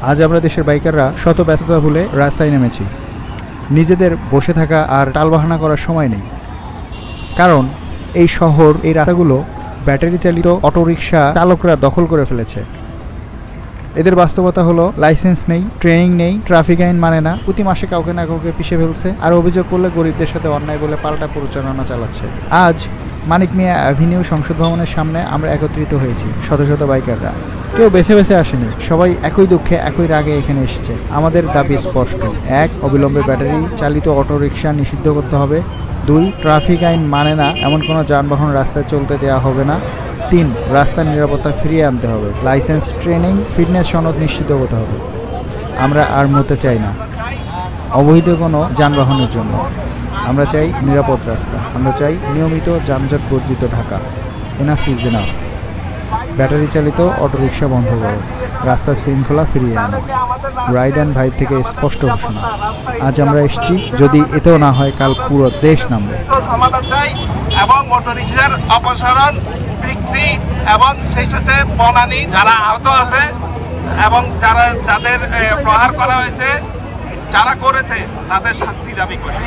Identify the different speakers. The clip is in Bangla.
Speaker 1: আজ আমরা দেশের বাইকাররা শত ব্যস্ততা ভুলে রাস্তায় নেমেছি। নিজেদের বসে থাকা আর টালবাহানা করার সময় নেই, কারণ এই শহর, এই রাস্তাগুলো ব্যাটারি চালিত অটোরিকশা চালকরা দখল করে ফেলেছে। এদের বাস্তবতা হলো লাইসেন্স নেই, ট্রেনিং নেই, ট্রাফিক আইন মানে না, প্রতি মাসে কাউকে না কাউকে পিছিয়ে ফেলছে, আর অভিযোগ করলে গরিবদের সাথে অন্যায় বলে পাল্টা প্রচারণা চালাচ্ছে। আজ মানিক মিয়া অ্যাভিনিউ সংসদ ভবনের সামনে আমরা একত্রিত হয়েছি শত শত বাইকাররা। কেউ বেছে বেছে আসেনি, সবাই একই দুঃখে একই রাগে এখানে এসেছে। আমাদের দাবি স্পষ্ট: 1. অবিলম্বে ব্যাটারি চালিত অটোরিকশা নিষিদ্ধ করতে হবে। 2. ট্রাফিক আইন মানে না এমন কোনো যানবাহন রাস্তায় চলতে দেওয়া হবে না। 3. রাস্তার নিরাপত্তা ফিরিয়ে আনতে হবে। লাইসেন্স, ট্রেনিং, ফিটনেস সনদ নিশ্চিত হতে হবে। আমরা আর মরতে চাই না অবৈধ কোনো যানবাহনের জন্য। আমরা চাই নিরাপদ রাস্তা। আমরা চাই নিয়মিত যানজট বর্জিত Dhaka. Enough is enough. Battery চালিত অটোরিকশা বন্ধ করো, রাস্তার শৃঙ্খলা ফিরিয়ে আনো। রাইড অ্যান্ড ভাইব থেকে স্পষ্ট ঘোষণা। আজ আমরা এসেছি, যদি এতেও না হয় কাল পুরো দেশ নামবে।
Speaker 2: সমাধান চাই এবং অটোরিকশার অপসারণ, বিক্রি এবং সেই সাথে বনানী যারা আহত আছে এবং যাদের প্রহার করা হয়েছে, যারা করেছে তাদের শাস্তি দাবি করি।